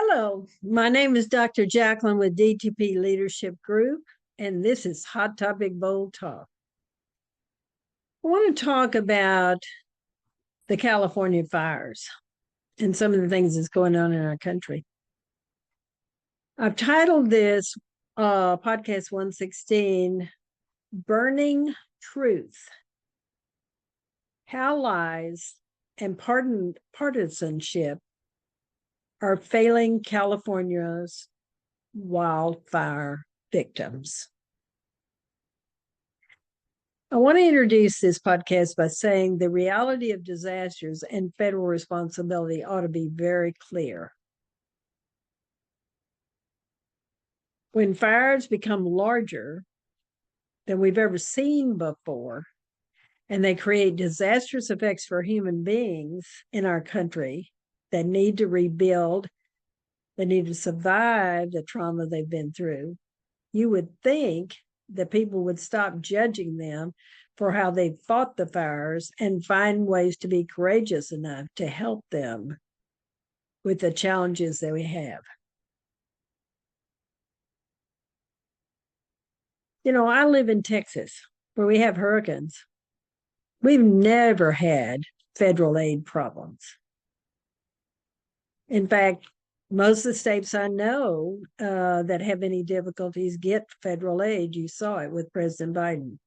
Hello, my name is Dr. Jacqueline with DTP Leadership Group, and this is Hot Topic Bold Talk. I want to talk about the California fires and some of the things that's going on in our country. I've titled this podcast 116, Burning Truth, How Lies and Partisanship are Failing California's Wildfire Victims. I want to introduce this podcast by saying the reality of disasters and federal responsibility ought to be very clear. When fires become larger than we've ever seen before, and they create disastrous effects for human beings in our country that need to rebuild, they need to survive the trauma they've been through, you would think that people would stop judging them for how they fought the fires and find ways to be courageous enough to help them with the challenges that we have. You know, I live in Texas where we have hurricanes. We've never had federal aid problems. In fact, most of the states I know that have any difficulties get federal aid. You saw it with President Biden.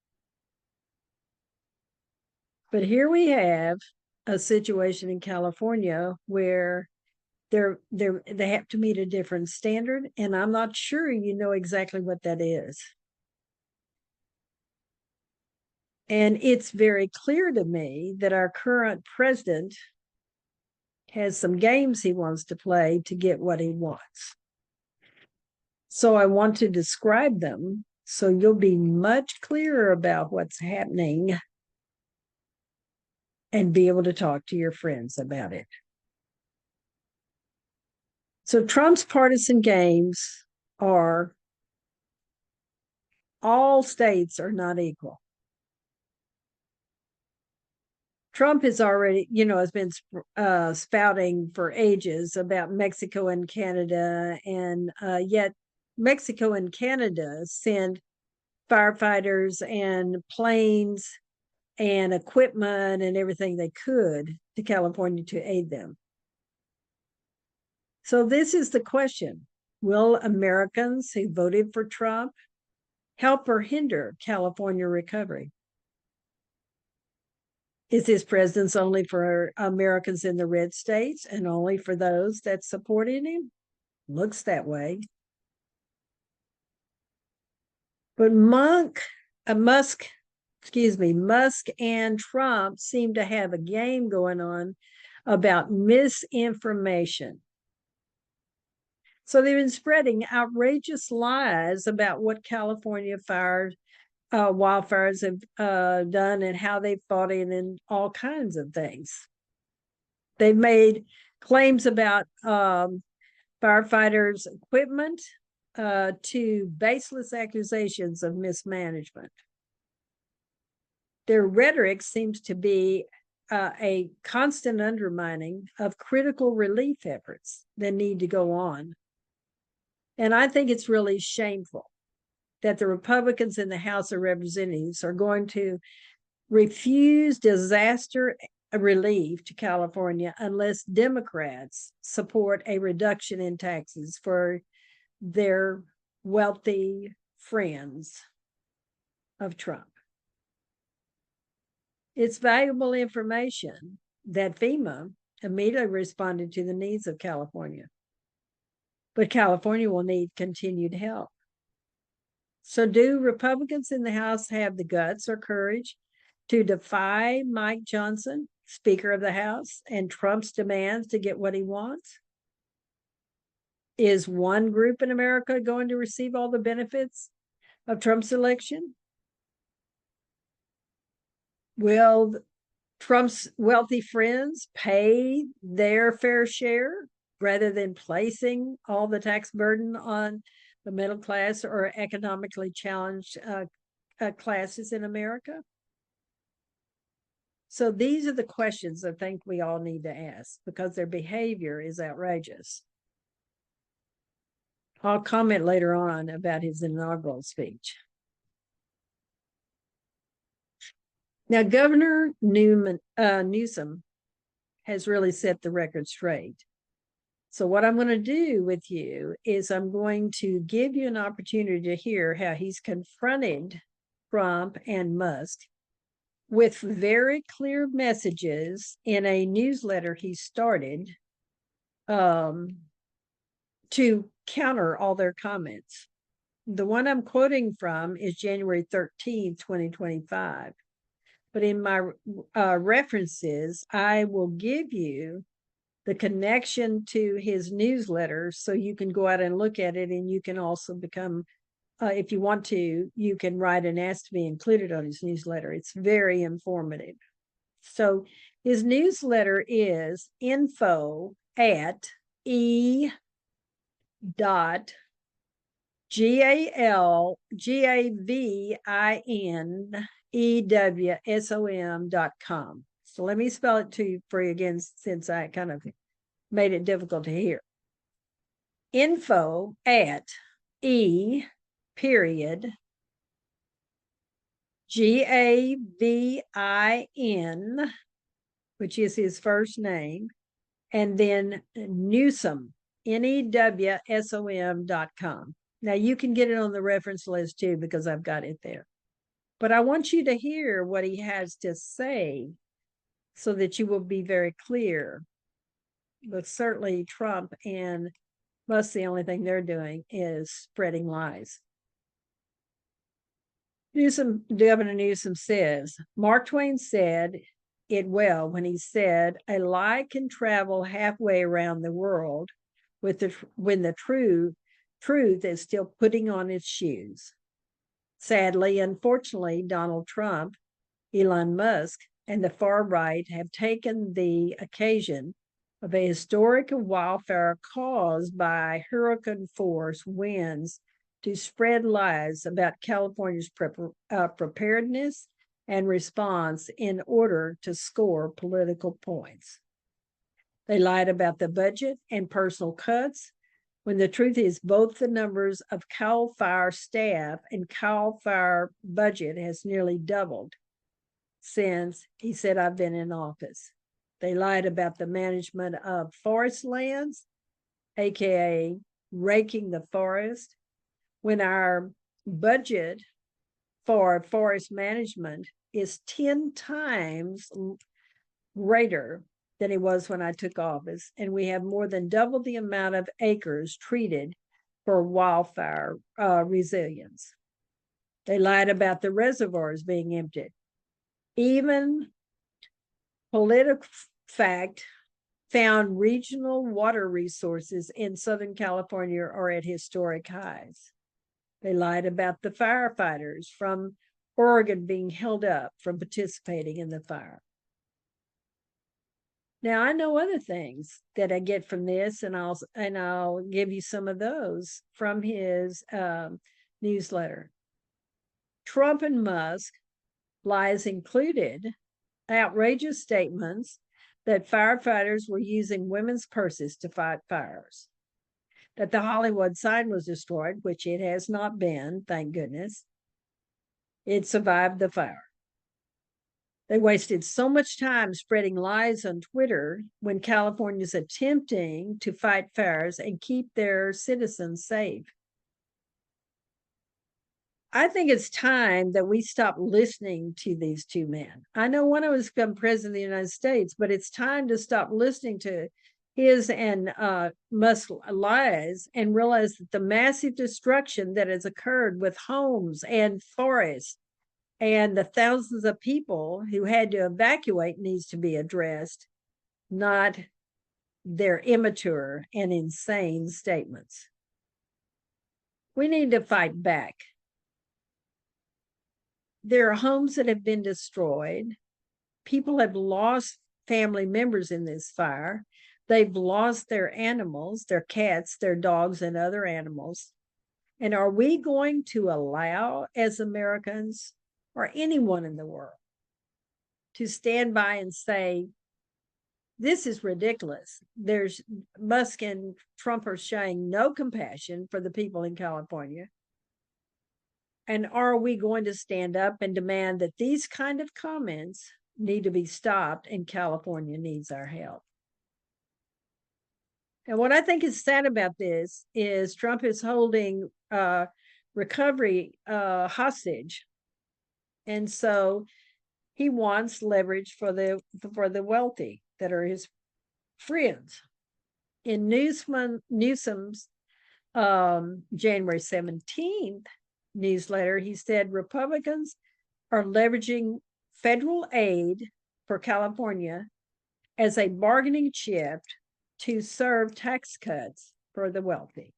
But here we have a situation in California where they have to meet a different standard, and I'm not sure you know exactly what that is. And it's very clear to me that our current president has some games he wants to play to get what he wants. So I want to describe them so you'll be much clearer about what's happening and be able to talk to your friends about it. So Trump's partisan games are all states are not equal. Trump has already, has been spouting for ages about Mexico and Canada, and yet Mexico and Canada send firefighters and planes and equipment and everything they could to California to aid them. So this is the question. Will Americans who voted for Trump help or hinder California recovery? Is his presence only for Americans in the red states and only for those that supported him? Looks that way. But Musk and Trump seem to have a game going on about misinformation. So they've been spreading outrageous lies about what California wildfires have done and how they fought it and all kinds of things. They've made claims about firefighters' equipment to baseless accusations of mismanagement. Their rhetoric seems to be a constant undermining of critical relief efforts that need to go on. And I think it's really shameful that the Republicans in the House of Representatives are going to refuse disaster relief to California unless Democrats support a reduction in taxes for their wealthy friends of Trump. It's valuable information that FEMA immediately responded to the needs of California. But California will need continued help. So do Republicans in the House have the guts or courage to defy Mike Johnson, Speaker of the House, and Trump's demands to get what he wants? Is one group in America going to receive all the benefits of Trump's election? Will Trump's wealthy friends pay their fair share rather than placing all the tax burden on the middle class or economically challenged classes in America? So these are the questions I think we all need to ask because their behavior is outrageous. I'll comment later on about his inaugural speech. Now, Governor Newsom has really set the record straight. So what I'm going to do with you is I'm going to give you an opportunity to hear how he's confronted Trump and Musk with very clear messages in a newsletter he started to counter all their comments. The one I'm quoting from is January 13th, 2025. But in my references, I will give you the connection to his newsletter so you can go out and look at it, and you can also become, if you want to, you can write and ask to be included on his newsletter. It's very informative. So his newsletter is info@e.gavin.com. So let me spell it to you for you again, since I kind of made it difficult to hear. Info at E period Gavin, which is his first name, and then Newsom, NEWSOM.com. Now you can get it on the reference list too, because I've got it there. But I want you to hear what he has to say so that you will be very clear. But certainly Trump and Musk, the only thing they're doing is spreading lies. Governor Newsom says, Mark Twain said it well when he said, a lie can travel halfway around the world when the truth is still putting on its shoes. Sadly, unfortunately, Donald Trump, Elon Musk, and the far right have taken the occasion of a historic wildfire caused by hurricane force winds to spread lies about California's preparedness and response in order to score political points. They lied about the budget and personal cuts, when the truth is both the numbers of Cal Fire staff and Cal Fire budget has nearly doubled since he said I've been in office. They lied about the management of forest lands, aka raking the forest, when our budget for forest management is 10 times greater than it was when I took office, and we have more than double the amount of acres treated for wildfire resilience. They lied about the reservoirs being emptied. Even PolitiFact found regional water resources in Southern California are at historic highs. They lied about the firefighters from Oregon being held up from participating in the fire. Now, I know other things that I get from this, and I'll give you some of those from his newsletter. Trump and Musk lies included outrageous statements that firefighters were using women's purses to fight fires, that the Hollywood sign was destroyed, which it has not been, thank goodness. It survived the fire. They wasted so much time spreading lies on Twitter when California's attempting to fight fires and keep their citizens safe. I think it's time that we stop listening to these two men. I know one of them has become president of the United States, but it's time to stop listening to his and Musk lies and realize that the massive destruction that has occurred with homes and forests and the thousands of people who had to evacuate needs to be addressed, not their immature and insane statements. We need to fight back. There are homes that have been destroyed. People have lost family members in this fire. They've lost their animals, their cats, their dogs, and other animals. And are we going to allow, as Americans or anyone in the world, to stand by and say, This is ridiculous. There's Musk and Trump are showing no compassion for the people in California. And are we going to stand up and demand that these kind of comments need to be stopped and California needs our help? And what I think is sad about this is Trump is holding recovery hostage. And so he wants leverage for the wealthy that are his friends. In Newsom's January 17th newsletter, he said Republicans are leveraging federal aid for California as a bargaining chip to serve tax cuts for the wealthy.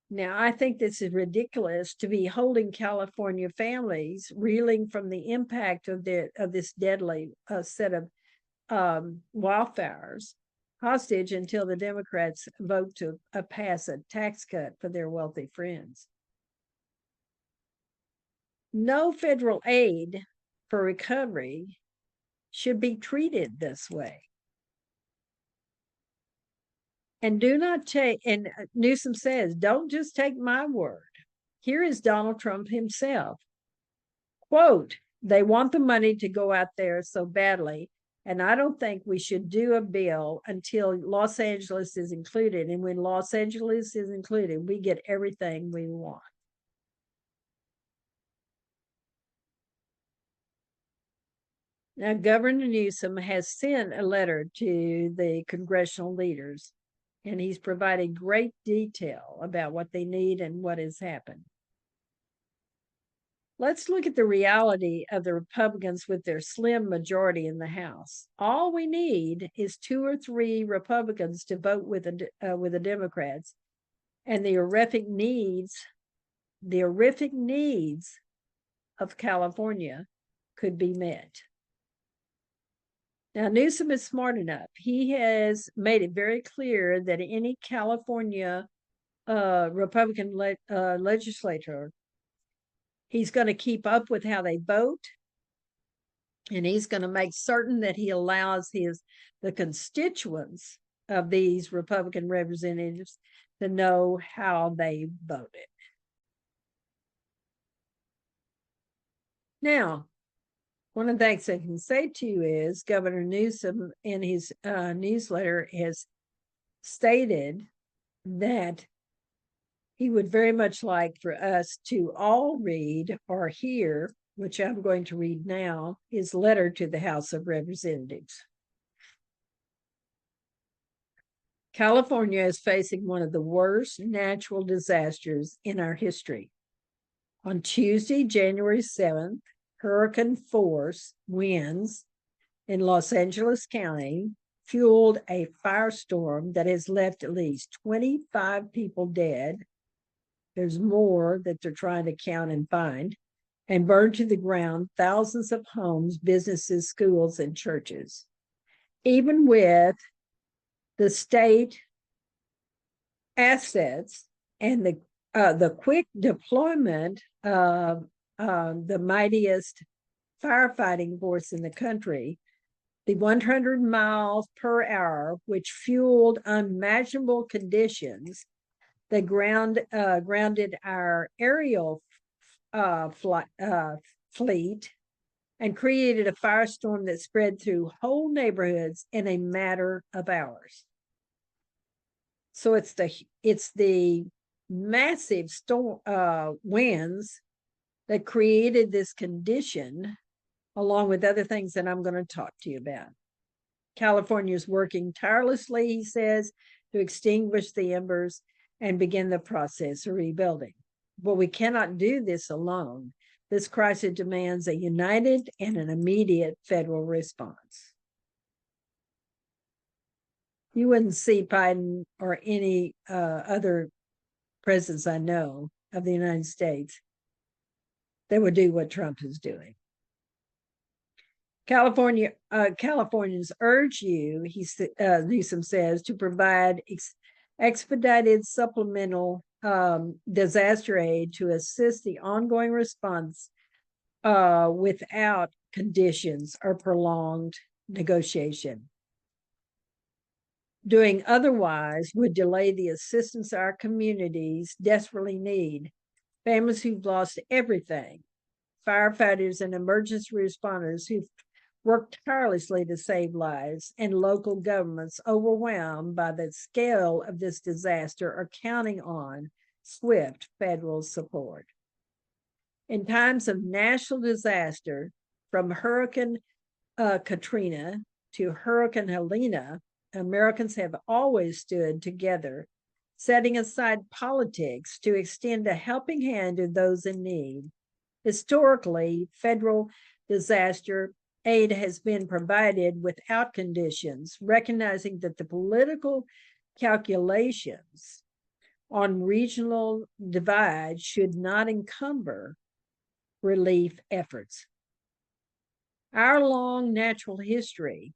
Now, I think this is ridiculous to be holding California families reeling from the impact of this deadly set of wildfires hostage until the Democrats vote to pass a tax cut for their wealthy friends. No federal aid for recovery should be treated this way. And do not take, and Newsom says, don't just take my word. Here is Donald Trump himself. Quote, they want the money to go out there so badly, and I don't think we should do a bill until Los Angeles is included. And when Los Angeles is included, we get everything we want. Now, Governor Newsom has sent a letter to the congressional leaders, and he's provided great detail about what they need and what has happened. Let's look at the reality of the Republicans with their slim majority in the House. All we need is 2 or 3 Republicans to vote with the Democrats, and the horrific needs of California could be met. Now, Newsom is smart enough. He has made it very clear that any California Republican legislator, he's going to keep up with how they vote, and he's going to make certain that he allows the constituents of these Republican representatives to know how they voted. Now, one of the things I can say to you is Governor Newsom in his newsletter has stated that he would very much like for us to all read or hear, which I'm going to read now, his letter to the House of Representatives. California is facing one of the worst natural disasters in our history. On Tuesday, January 7th, hurricane force winds in Los Angeles County fueled a firestorm that has left at least 25 people dead. There's more that they're trying to count and find, and burned to the ground thousands of homes, businesses, schools, and churches. Even with the state assets and the quick deployment of the mightiest firefighting force in the country, the 100 miles per hour, which fueled unimaginable conditions that grounded our aerial fleet and created a firestorm that spread through whole neighborhoods in a matter of hours. So it's the massive storm winds that created this condition, along with other things that I'm going to talk to you about. California is working tirelessly, he says, to extinguish the embers and begin the process of rebuilding. But we cannot do this alone. This crisis demands a united and an immediate federal response. You wouldn't see Biden or any other presidents I know of the United States that would do what Trump is doing. Californians urge you, Newsom says, to provide expedited supplemental disaster aid to assist the ongoing response without conditions or prolonged negotiation. Doing otherwise would delay the assistance our communities desperately need. Families who've lost everything, firefighters and emergency responders who've worked tirelessly to save lives, and local governments overwhelmed by the scale of this disaster are counting on swift federal support. In times of national disaster, from Hurricane Katrina to Hurricane Helena, Americans have always stood together, setting aside politics to extend a helping hand to those in need. Historically, federal disaster aid has been provided without conditions, recognizing that the political calculations on regional divide should not encumber relief efforts. Our long natural history,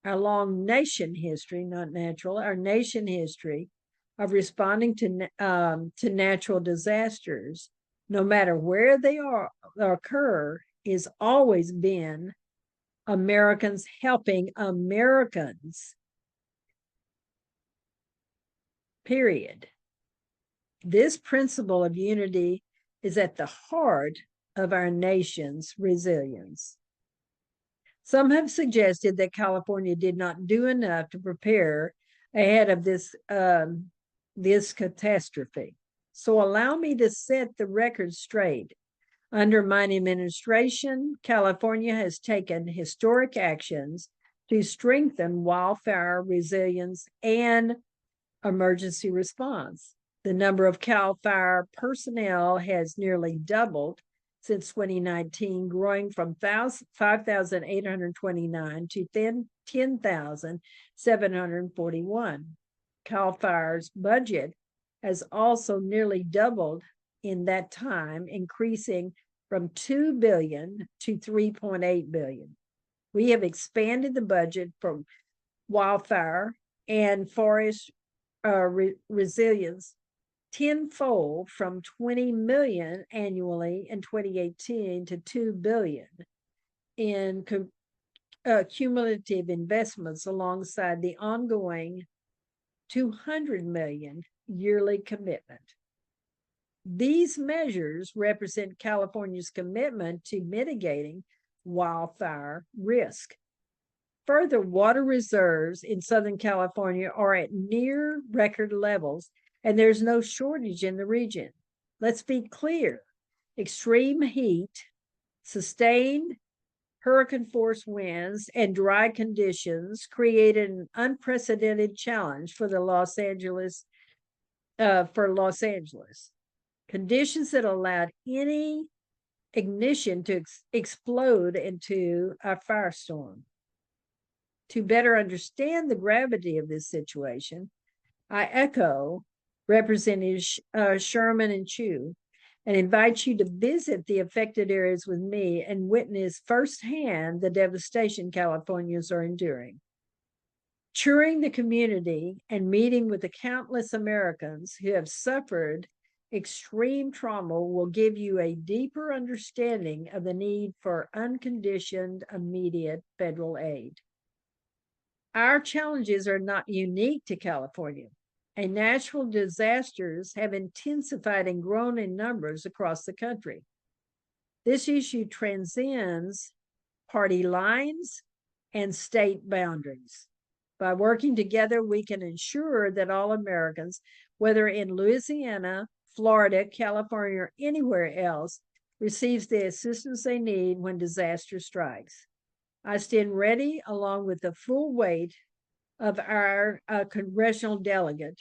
our long nation history, not natural, our nation history of responding to natural disasters, no matter where they occur, is always been Americans helping Americans, period. This principle of unity is at the heart of our nation's resilience. Some have suggested that California did not do enough to prepare ahead of this catastrophe. So allow me to set the record straight. Under my administration, California has taken historic actions to strengthen wildfire resilience and emergency response. The number of CAL FIRE personnel has nearly doubled since 2019, growing from 5,829 to 10,741. CAL FIRE's budget has also nearly doubled in that time, increasing from $2 billion to $3.8 billion. We have expanded the budget for wildfire and forest resilience tenfold, from $20 million annually in 2018 to $2 billion in cumulative investments, alongside the ongoing $200 million yearly commitment. These measures represent California's commitment to mitigating wildfire risk. Further, water reserves in Southern California are at near record levels, and there's no shortage in the region. Let's be clear. Extreme heat, sustained hurricane-force winds, and dry conditions created an unprecedented challenge for Los Angeles. Conditions that allowed any ignition to explode into a firestorm. To better understand the gravity of this situation, I echo Representatives Sherman and Chu and invite you to visit the affected areas with me and witness firsthand the devastation Californians are enduring. Touring the community and meeting with the countless Americans who have suffered extreme trauma will give you a deeper understanding of the need for unconditioned, immediate federal aid. Our challenges are not unique to California, and natural disasters have intensified and grown in numbers across the country. This issue transcends party lines and state boundaries. By working together, we can ensure that all Americans, whether in Louisiana, Florida, California, or anywhere else, receives the assistance they need when disaster strikes. I stand ready, along with the full weight of our congressional delegation,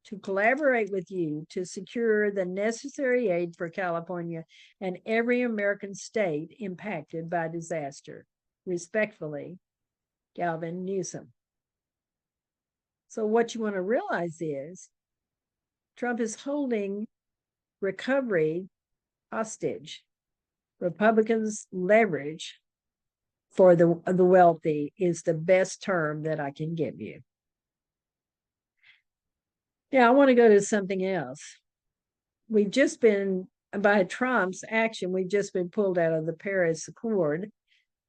to collaborate with you to secure the necessary aid for California and every American state impacted by disaster. Respectfully, Gavin Newsom. So what you want to realize is Trump is holding recovery hostage. Republicans' leverage for the wealthy is the best term that I can give you. Now, I want to go to something else. We've just been by Trump's action, we've just been pulled out of the Paris Accord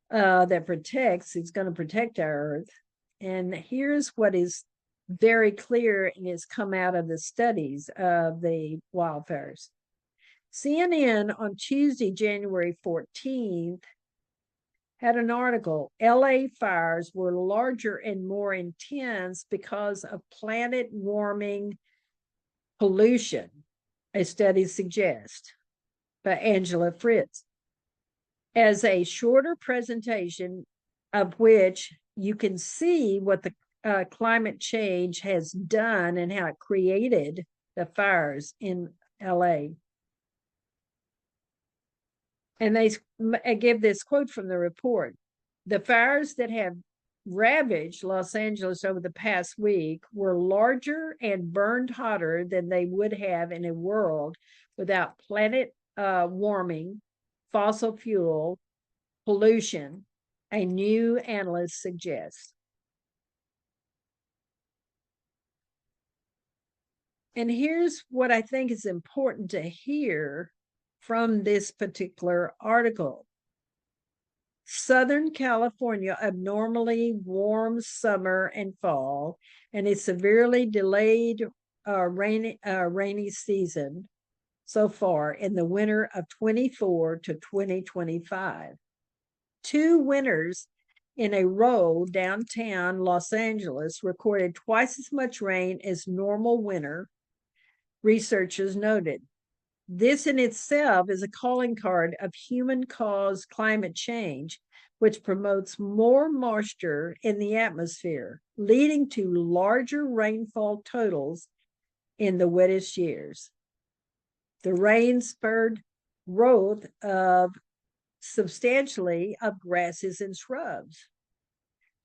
that is going to protect our Earth. And here's what is very clear and has come out of the studies of the wildfires. CNN on Tuesday, January 14th, had an article. LA fires were larger and more intense because of planet warming pollution, a study suggests, by Angela Fritz. As a shorter presentation of which you can see what the climate change has done and how it created the fires in LA. And they give this quote from the report. The fires that have ravaged Los Angeles over the past week were larger and burned hotter than they would have in a world without planet warming, fossil fuel, pollution, a new analyst suggests. And here's what I think is important to hear from this particular article. Southern California abnormally warm summer and fall, and a severely delayed rainy season so far in the winter of 24 to 2025. 2 winters in a row downtown Los Angeles recorded twice as much rain as normal winter, researchers noted. This in itself is a calling card of human-caused climate change, which promotes more moisture in the atmosphere, leading to larger rainfall totals in the wettest years. The rain spurred growth of substantially of grasses and shrubs.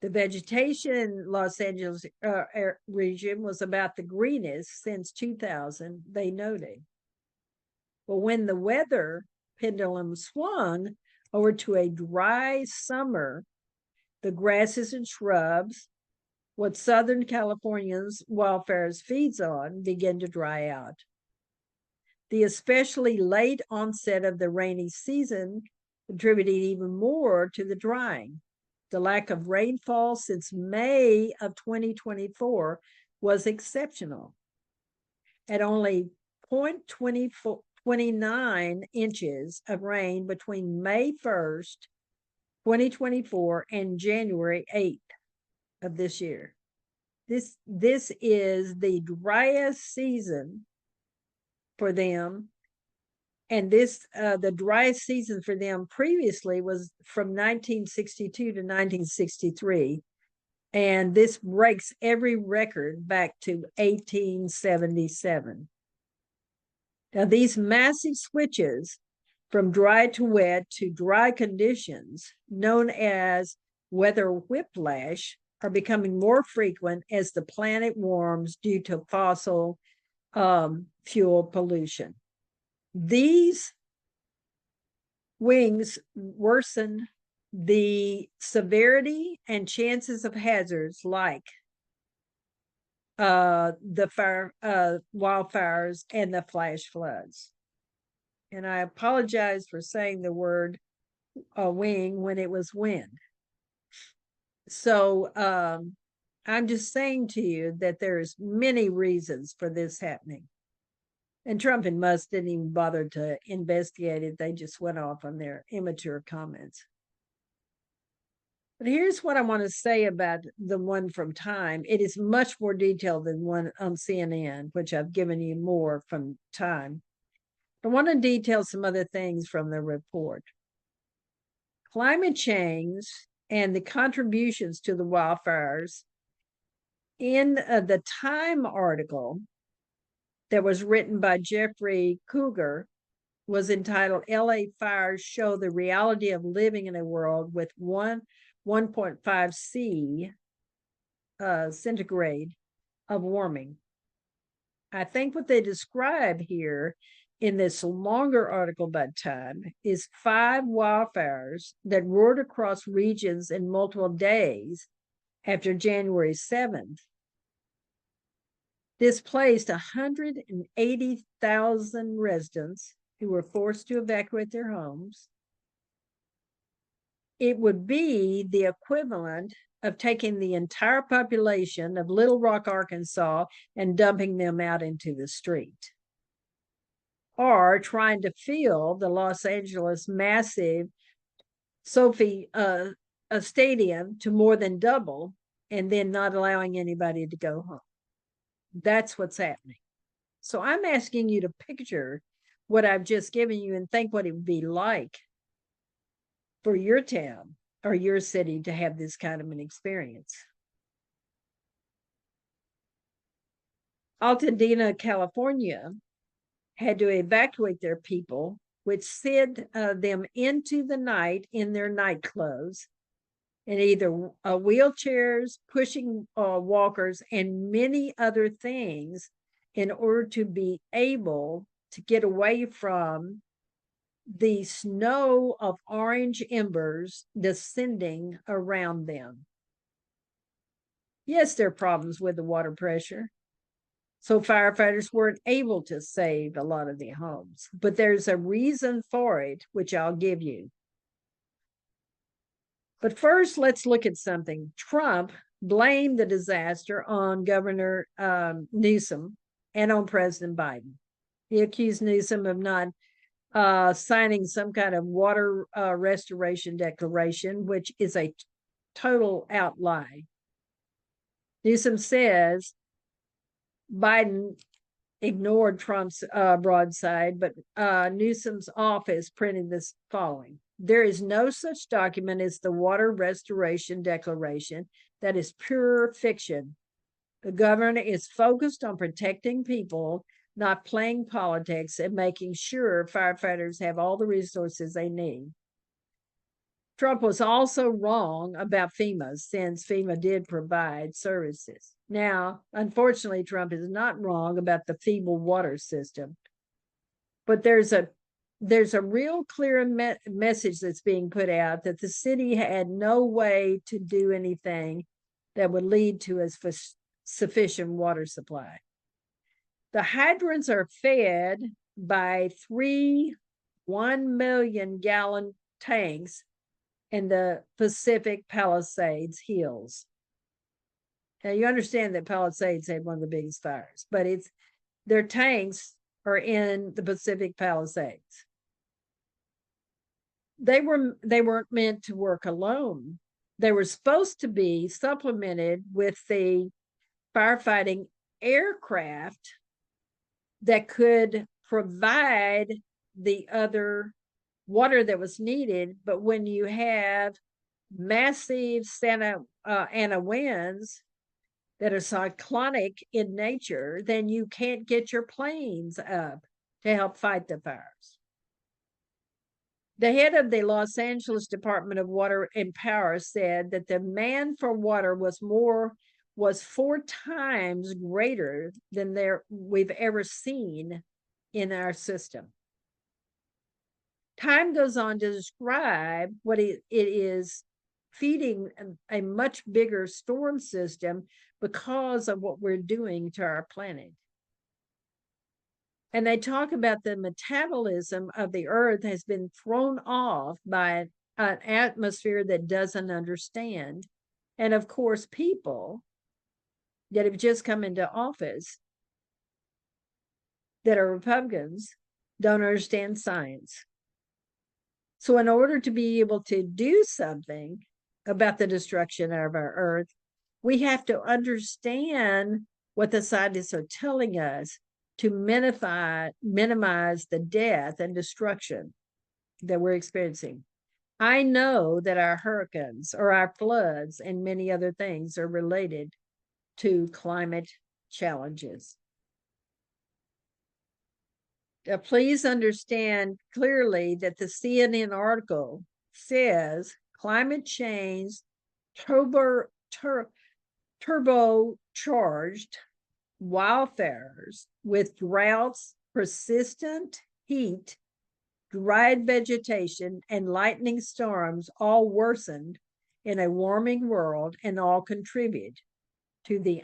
The vegetation in Los Angeles region was about the greenest since 2000, they noted. But when the weather pendulum swung over to a dry summer, the grasses and shrubs, what Southern California's wildfires feeds on, began to dry out. The especially late onset of the rainy season contributed even more to the drying. The lack of rainfall since May of 2024 was exceptional. At only 0.29 inches of rain between May 1st, 2024 and January 8th of this year. This is the driest season for them. And the driest season for them previously was from 1962 to 1963. And this breaks every record back to 1877. Now, these massive switches from dry to wet to dry conditions, known as weather whiplash, are becoming more frequent as the planet warms due to fossil fuel pollution. These wings worsen the severity and chances of hazards like the wildfires and the flash floods. And I apologize for saying the word wing when it was wind. So I'm just saying to you that there's many reasons for this happening. And Trump and Musk didn't even bother to investigate it. They just went off on their immature comments. But here's what I want to say about the one from Time. It is much more detailed than one on CNN, which I've given you more from Time. I want to detail some other things from the report. Climate change and the contributions to the wildfires. In the Time article that was written by Jeffrey Cougar was entitled LA Fires Show the Reality of Living in a World with 1.5 C centigrade of warming. I think what they describe here in this longer article by Time is 5 wildfires that roared across regions in multiple days after January 7th. Displaced 180,000 residents who were forced to evacuate their homes, it would be the equivalent of taking the entire population of Little Rock, Arkansas, and dumping them out into the street, or trying to fill the Los Angeles massive Sophie a stadium to more than double and then not allowing anybody to go home. That's what's happening. So I'm asking you to picture what I've just given you and think what it would be like for your town or your city to have this kind of an experience. Altadena, California, had to evacuate their people, which sent them into the night in their night clothes, in either wheelchairs, pushing walkers, and many other things in order to be able to get away from the snow of orange embers descending around them. Yes, there are problems with the water pressure. So firefighters weren't able to save a lot of the homes, but there's a reason for it, which I'll give you. But first, let's look at something. Trump blamed the disaster on Governor Newsom and on President Biden. He accused Newsom of not signing some kind of water restoration declaration, which is a total out lie. Newsom says Biden ignored Trump's broadside, but Newsom's office printed this following. There is no such document as the Water Restoration Declaration. That is pure fiction. The governor is focused on protecting people, not playing politics, and making sure firefighters have all the resources they need. Trump was also wrong about FEMA, since FEMA did provide services. Now, unfortunately, Trump is not wrong about the feeble water system, but there's a real clear message that's being put out that the city had no way to do anything that would lead to a sufficient water supply. The hydrants are fed by 3 1-million-gallon tanks in the Pacific Palisades Hills. Now, you understand that Palisades had one of the biggest fires, but their tanks are in the Pacific Palisades. They weren't meant to work alone. They were supposed to be supplemented with the firefighting aircraft that could provide the other water that was needed. But when you have massive Santa Ana winds that are cyclonic in nature, then you can't get your planes up to help fight the fires. The head of the Los Angeles Department of Water and Power said that the demand for water was 4 times greater than we've ever seen in our system. Time goes on to describe what it is feeding a much bigger storm system because of what we're doing to our planet. And they talk about the metabolism of the earth has been thrown off by an atmosphere that doesn't understand. And of course, people that have just come into office that are Republicans don't understand science. So in order to be able to do something about the destruction of our earth, we have to understand what the scientists are telling us to minimize the death and destruction that we're experiencing. I know that our hurricanes or our floods and many other things are related to climate challenges. Please understand clearly that the CNN article says climate change turbocharged wildfires with droughts, persistent heat, dried vegetation, and lightning storms all worsened in a warming world and all contribute to the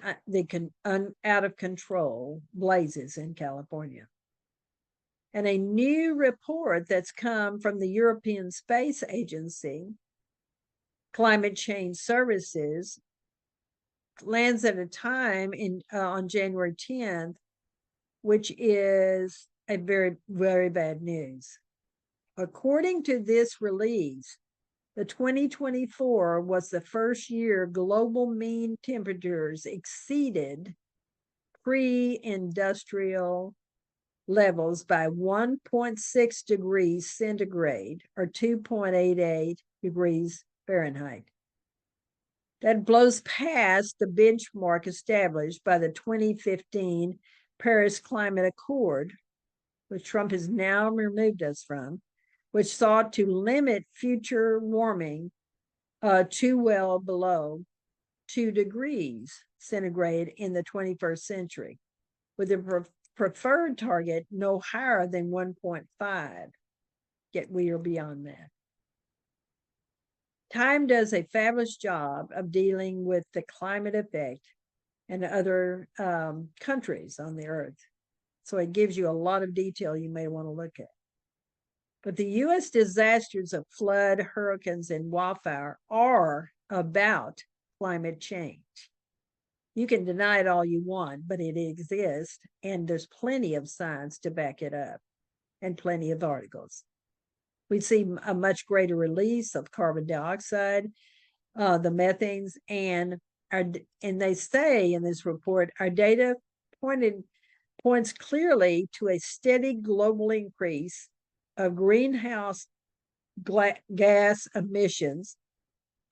out of control blazes in California. And a new report that's come from the European Space Agency, Climate Change Services, lands at a time on January 10th, which is a very, very bad news. According to this release, the 2024 was the first year global mean temperatures exceeded pre-industrial levels by 1.6 degrees centigrade or 2.88 degrees Fahrenheit. That blows past the benchmark established by the 2015 Paris Climate Accord, which Trump has now removed us from, which sought to limit future warming to well below 2 degrees centigrade in the 21st century, with a preferred target no higher than 1.5. Yet we are beyond that. Time does a fabulous job of dealing with the climate effect in other countries on the earth. So it gives you a lot of detail you may want to look at. But the U.S. disasters of flood, hurricanes, and wildfire are about climate change. You can deny it all you want, but it exists, and there's plenty of science to back it up, and plenty of articles. We see a much greater release of carbon dioxide, the methanes, and they say in this report, our data points clearly to a steady global increase of greenhouse gas emissions,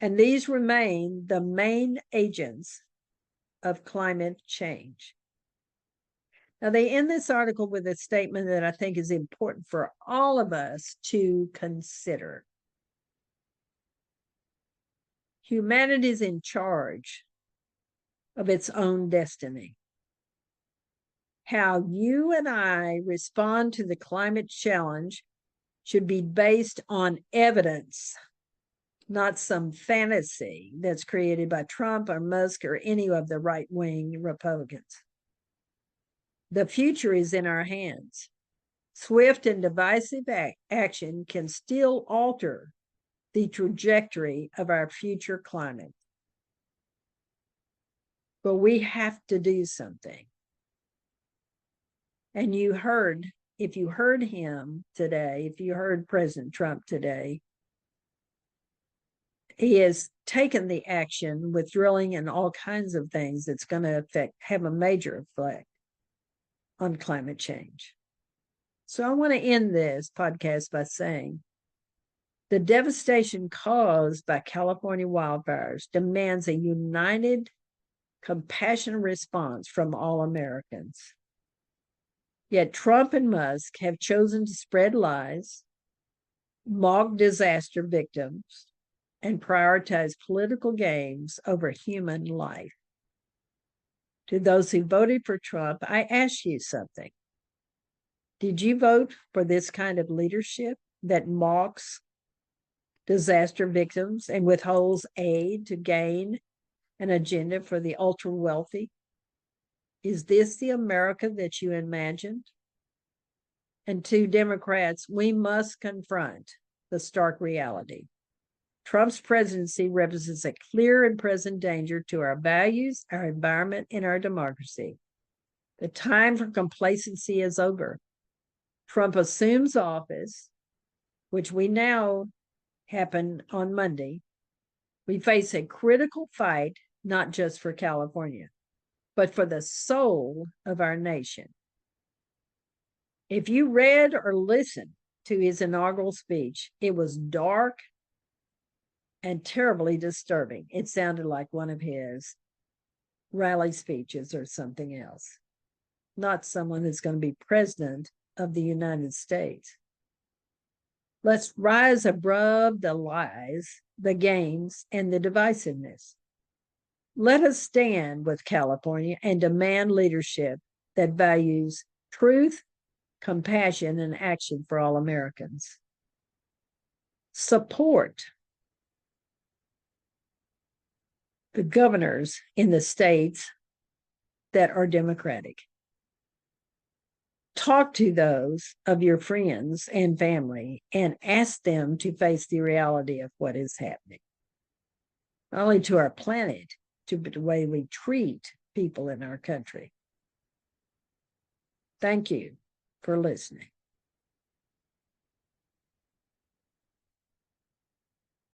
and these remain the main agents of climate change. Now, they end this article with a statement that I think is important for all of us to consider. Humanity is in charge of its own destiny. How you and I respond to the climate challenge should be based on evidence, not some fantasy that's created by Trump or Musk or any of the right-wing Republicans. The future is in our hands. Swift and divisive action can still alter the trajectory of our future climate. But we have to do something. And if you heard him today, if you heard President Trump today, he has taken the action with drilling and all kinds of things that's going to have a major effect on climate change. So I want to end this podcast by saying the devastation caused by California wildfires demands a united, compassionate response from all Americans. Yet Trump and Musk have chosen to spread lies, mock disaster victims, and prioritize political gains over human life. To those who voted for Trump, I ask you something. Did you vote for this kind of leadership that mocks disaster victims and withholds aid to gain an agenda for the ultra-wealthy? Is this the America that you imagined? And to Democrats, we must confront the stark reality. Trump's presidency represents a clear and present danger to our values, our environment, and our democracy. The time for complacency is over. Trump assumes office, which we know happened on Monday. We face a critical fight, not just for California, but for the soul of our nation. If you read or listened to his inaugural speech, it was dark and terribly disturbing. It sounded like one of his rally speeches or something else, not someone who's going to be president of the United States. Let's rise above the lies, the games, and the divisiveness. Let us stand with California and demand leadership that values truth, compassion, and action for all Americans. Support the governors in the states that are Democratic. talk to those of your friends and family and ask them to face the reality of what is happening, not only to our planet, to the way we treat people in our country. Thank you for listening.